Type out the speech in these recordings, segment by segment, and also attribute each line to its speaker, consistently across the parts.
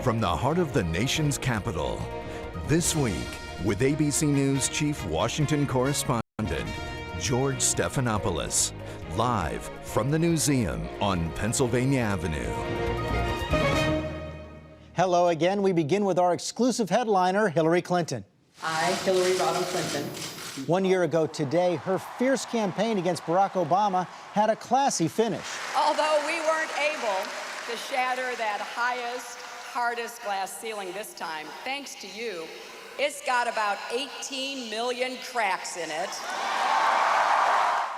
Speaker 1: from the heart of the nation's capital. This week, with ABC News Chief Washington Correspondent George Stephanopoulos, live from the Newseum on Pennsylvania Avenue.
Speaker 2: Hello again. We begin with our exclusive headliner, Hillary Clinton.
Speaker 3: I, Hillary Rodham Clinton.
Speaker 2: 1 year ago today, her fierce campaign against Barack Obama had a classy finish.
Speaker 3: Although we weren't able to shatter that highest, hardest glass ceiling this time, thanks to you, it's got about 18 million cracks in it.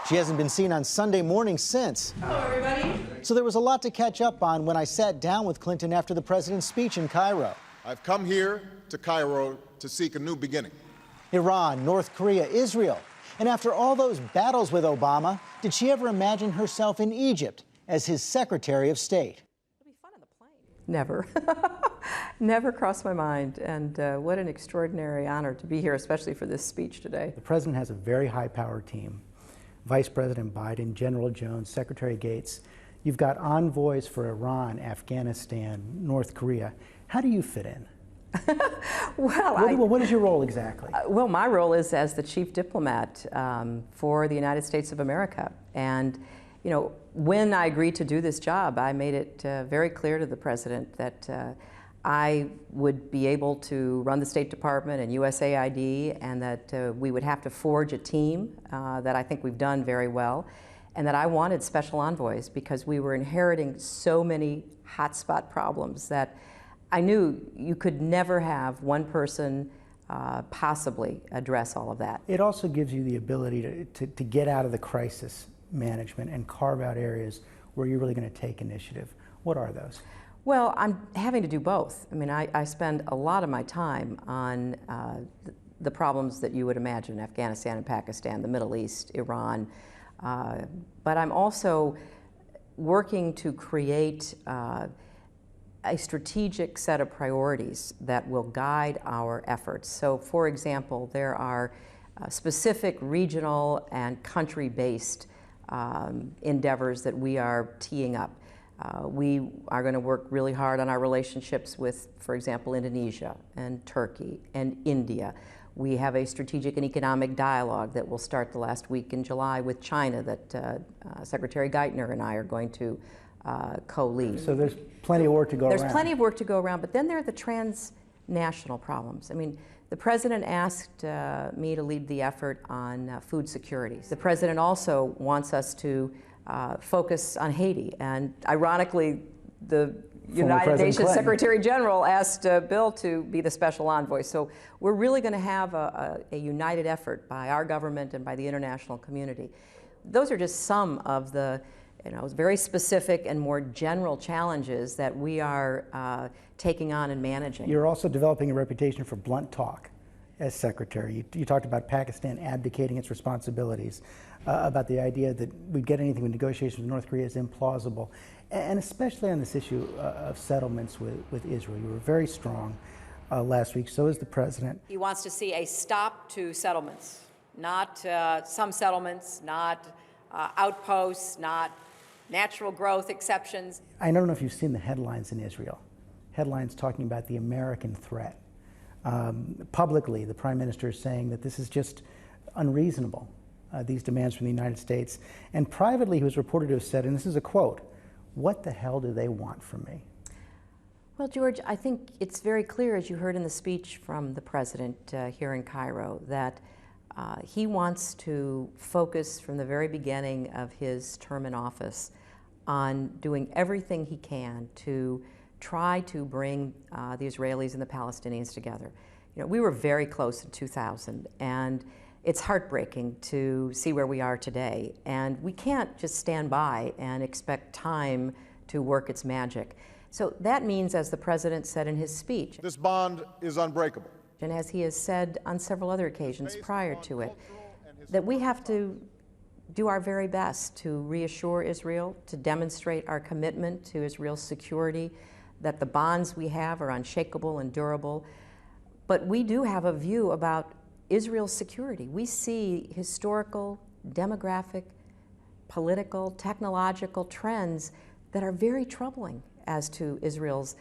Speaker 2: She hasn't been seen on Sunday morning since.
Speaker 3: Hello, everybody.
Speaker 2: So there was a lot to catch up on when I sat down with Clinton after the president's speech in Cairo.
Speaker 4: I've come here to Cairo to seek a new beginning.
Speaker 2: Iran, North Korea, Israel. And after all those battles with Obama, did she ever imagine herself in Egypt as his Secretary of State?
Speaker 3: It'll be fun on the plane. Never. Never crossed my mind. And what an extraordinary honor to be here, especially for this speech today.
Speaker 2: The president has a very high-powered team. Vice President Biden, General Jones, Secretary Gates. You've got envoys for Iran, Afghanistan, North Korea. How do you fit in? What is your role exactly?
Speaker 3: Well, my role is as the chief diplomat for the United States of America. And, you know, when I agreed to do this job, I made it very clear to the president that I would be able to run the State Department and USAID, and that we would have to forge a team that I think we've done very well, and that I wanted special envoys because we were inheriting so many hotspot problems that I knew you could never have one person possibly address all of that.
Speaker 2: It also gives you the ability to get out of the crisis management and carve out areas where you're really going to take initiative. What are those?
Speaker 3: Well, I'm having to do both. I mean, I spend a lot of my time on the problems that you would imagine, Afghanistan and Pakistan, the Middle East, Iran. But I'm also working to create a strategic set of priorities that will guide our efforts. So, for example, there are specific regional and country-based endeavors that we are teeing up. We are going to work really hard on our relationships with, for example, Indonesia and Turkey and India. We have a strategic and economic dialogue that will start the last week in July with China that Secretary Geithner and I are going to co-lead.
Speaker 2: So there's plenty of work to go around.
Speaker 3: There's plenty of work to go around, but then there are the transnational problems. I mean, the president asked me to lead the effort on food security. The president also wants us to focus on Haiti, and ironically, the United Nations Secretary General asked Bill to be the special envoy. So we're really going to have a united effort by our government and by the international community. Those are just some of the very specific and more general challenges that we are taking on and managing.
Speaker 2: You're also developing a reputation for blunt talk as secretary. You talked about Pakistan abdicating its responsibilities, about the idea that we'd get anything with negotiations with North Korea is implausible, and especially on this issue of settlements with Israel. You were very strong last week, so is the president.
Speaker 3: He wants to see a stop to settlements, not some settlements, not outposts, not natural growth exceptions.
Speaker 2: I don't know if you've seen the headlines in Israel. Headlines talking about the American threat. Publicly, the Prime Minister is saying that this is just unreasonable, these demands from the United States. And privately, he was reported to have said, and this is a quote, "What the hell do they want from me?"
Speaker 3: Well, George, I think it's very clear, as you heard in the speech from the president here in Cairo, that he wants to focus from the very beginning of his term in office on doing everything he can to try to bring the Israelis and the Palestinians together. You know, we were very close in 2000, and it's heartbreaking to see where we are today. And we can't just stand by and expect time to work its magic. So that means, as the president said in his speech,
Speaker 4: this bond is unbreakable.
Speaker 3: And as he has said on several other occasions prior to it, that we have to do our very best to reassure Israel, to demonstrate our commitment to Israel's security, that the bonds we have are unshakable and durable. But we do have a view about Israel's security. We see historical, demographic, political, technological trends that are very troubling as to Israel's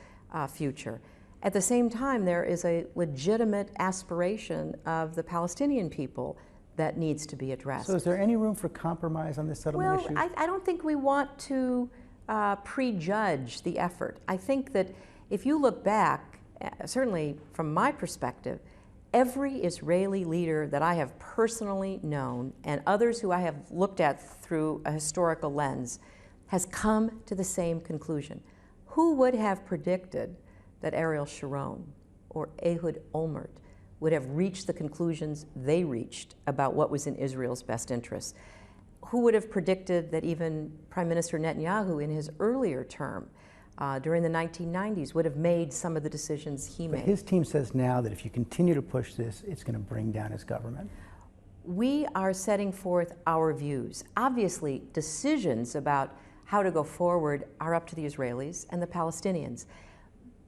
Speaker 3: future. At the same time, there is a legitimate aspiration of the Palestinian people that needs to be addressed.
Speaker 2: So is there any room for compromise on this settlement issue?
Speaker 3: Well, I don't think we want to prejudge the effort. I think that if you look back, certainly from my perspective, every Israeli leader that I have personally known and others who I have looked at through a historical lens has come to the same conclusion. Who would have predicted that Ariel Sharon or Ehud Olmert would have reached the conclusions they reached about what was in Israel's best interests? Who would have predicted that even Prime Minister Netanyahu in his earlier term during the 1990s would have made some of the decisions he made?
Speaker 2: But his team says now that if you continue to push this, it's going to bring down his government.
Speaker 3: We are setting forth our views. Obviously, decisions about how to go forward are up to the Israelis and the Palestinians.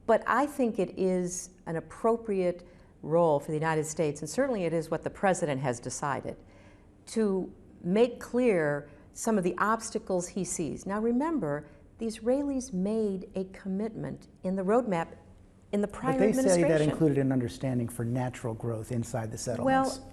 Speaker 3: But I think it is an appropriate role for the United States, and certainly it is what the President has decided, to make clear some of the obstacles he sees. Now remember, the Israelis made a commitment in the roadmap in the prior administration.
Speaker 2: But they say that included an understanding for natural growth inside the settlements.
Speaker 3: Well,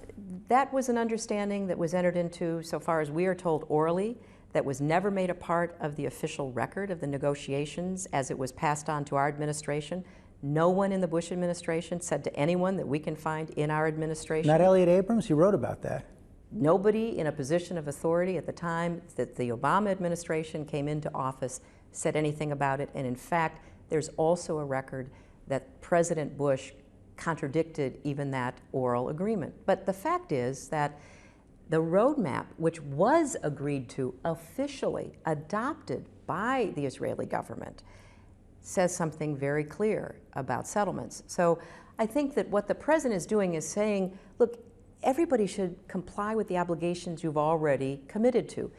Speaker 3: that was an understanding that was entered into, so far as we are told orally, that was never made a part of the official record of the negotiations as it was passed on to our administration. No one in the Bush administration said to anyone that we can find in our administration.
Speaker 2: Not Elliott Abrams? He wrote about that.
Speaker 3: Nobody in a position of authority at the time that the Obama administration came into office said anything about it. And in fact, there's also a record that President Bush contradicted even that oral agreement. But the fact is that the roadmap, which was agreed to officially, adopted by the Israeli government, says something very clear about settlements. So I think that what the President is doing is saying, look, everybody should comply with the obligations you've already committed to.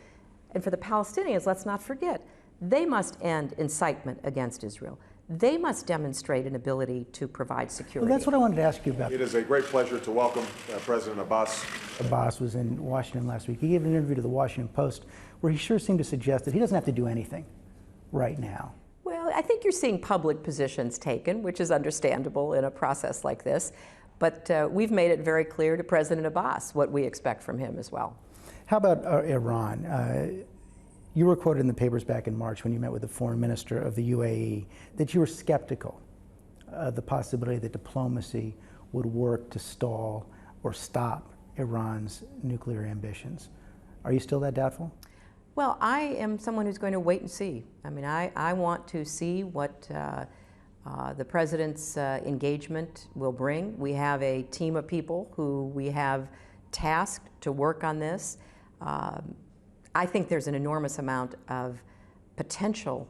Speaker 3: And for the Palestinians, let's not forget, they must end incitement against Israel. They must demonstrate an ability to provide security.
Speaker 2: Well, that's what I wanted to ask you about.
Speaker 4: It is a great pleasure to welcome President Abbas.
Speaker 2: Abbas was in Washington last week. He gave an interview to the Washington Post where he sure seemed to suggest that he doesn't have to do anything right now.
Speaker 3: Well, I think you're seeing public positions taken, which is understandable in a process like this. But we've made it very clear to President Abbas what we expect from him as well.
Speaker 2: How about Iran? You were quoted in the papers back in March when you met with the foreign minister of the UAE that you were skeptical of the possibility that diplomacy would work to stall or stop Iran's nuclear ambitions. Are you still that doubtful?
Speaker 3: Well, I am someone who's going to wait and see. I mean, I want to see what the President's engagement will bring. We have a team of people who we have tasked to work on this. I think there's an enormous amount of potential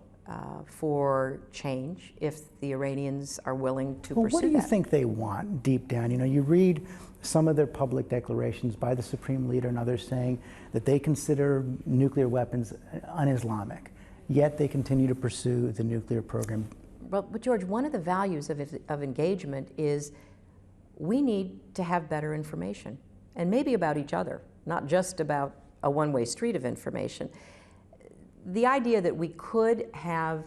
Speaker 3: for change if the Iranians are willing to pursue that.
Speaker 2: What do you think they want deep down? You know, you read some of their public declarations by the Supreme Leader and others saying that they consider nuclear weapons un-Islamic, yet they continue to pursue the nuclear program.
Speaker 3: But George, one of the values of engagement is we need to have better information, and maybe about each other, not just about a one-way street of information. The idea that we could have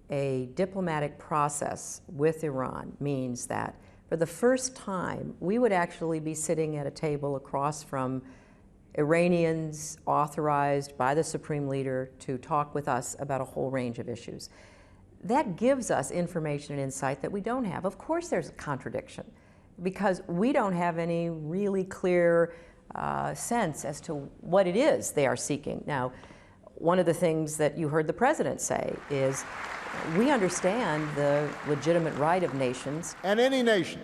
Speaker 3: a diplomatic process with Iran means that for the first time, we would actually be sitting at a table across from Iranians authorized by the Supreme Leader to talk with us about a whole range of issues. That gives us information and insight that we don't have. Of course there's a contradiction because we don't have any really clear sense as to what it is they are seeking. Now, one of the things that you heard the President say is we understand the legitimate right of nations
Speaker 4: And any nation,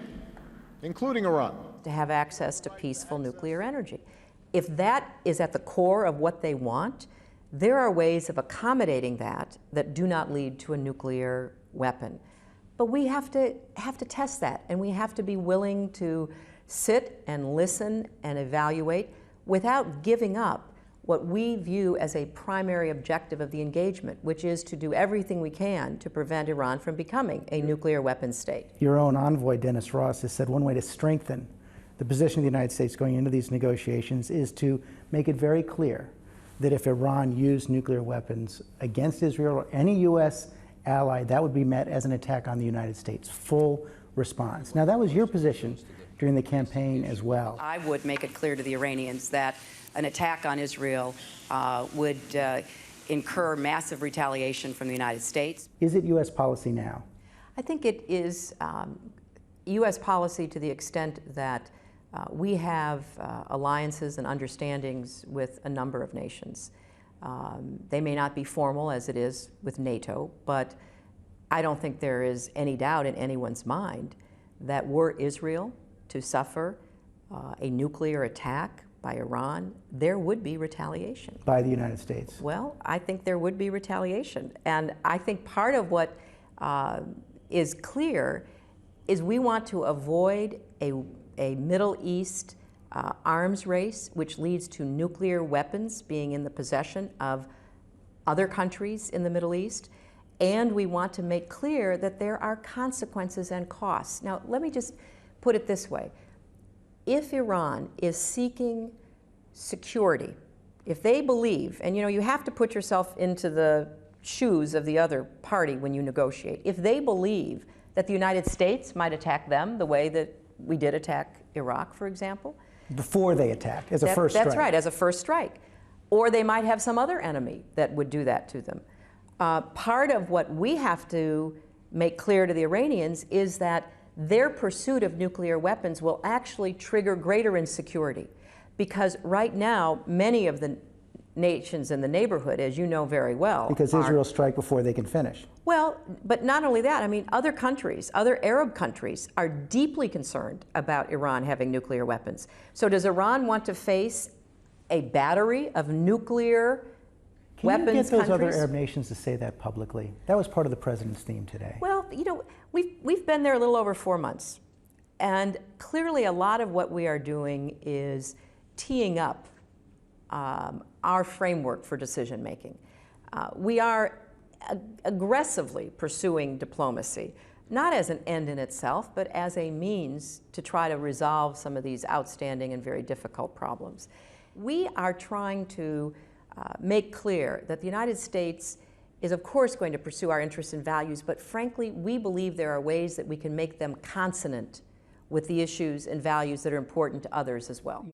Speaker 4: including Iran,
Speaker 3: to have access to peaceful nuclear energy. If that is at the core of what they want, there are ways of accommodating that that do not lead to a nuclear weapon. But we have to test that, and we have to be willing to sit and listen and evaluate without giving up what we view as a primary objective of the engagement, which is to do everything we can to prevent Iran from becoming a nuclear weapons state.
Speaker 2: Your own envoy, Dennis Ross, has said one way to strengthen the position of the United States going into these negotiations is to make it very clear that if Iran used nuclear weapons against Israel or any U.S. ally, that would be met as an attack on the United States. Full response. Now, that was your position during the campaign as well.
Speaker 5: I would make it clear to the Iranians that an attack on Israel would incur massive retaliation from the United States.
Speaker 2: Is it U.S. policy now?
Speaker 3: I think it is U.S. policy to the extent that we have alliances and understandings with a number of nations. They may not be formal as it is with NATO, but I don't think there is any doubt in anyone's mind that were Israel to suffer a nuclear attack by Iran, there would be retaliation.
Speaker 2: By the United States?
Speaker 3: Well, I think there would be retaliation. And I think part of what is clear is we want to avoid a Middle East arms race, which leads to nuclear weapons being in the possession of other countries in the Middle East. And we want to make clear that there are consequences and costs. Now, let me just put it this way. If Iran is seeking security, if they believe, and you have to put yourself into the shoes of the other party when you negotiate, if they believe that the United States might attack them the way that we did attack Iraq, for example.
Speaker 2: Before they attacked, as a first strike.
Speaker 3: That's right, as a first strike. Or they might have some other enemy that would do that to them. Part of what we have to make clear to the Iranians is that their pursuit of nuclear weapons will actually trigger greater insecurity. Because right now, many of the nations in the neighborhood, as you know very well,
Speaker 2: because Israel strike before they can finish.
Speaker 3: Well, but not only that, I mean, other countries, other Arab countries are deeply concerned about Iran having nuclear weapons. So does Iran want to face a battery of nuclear weapons
Speaker 2: Can you get those
Speaker 3: countries?
Speaker 2: other Arab nations to say that publicly? That was part of the president's theme today.
Speaker 3: Well, we've been there a little over 4 months. And clearly a lot of what we are doing is teeing up our framework for decision making. We are aggressively pursuing diplomacy, not as an end in itself, but as a means to try to resolve some of these outstanding and very difficult problems. We are trying to make clear that the United States is, of course, going to pursue our interests and values, but frankly, we believe there are ways that we can make them consonant with the issues and values that are important to others as well.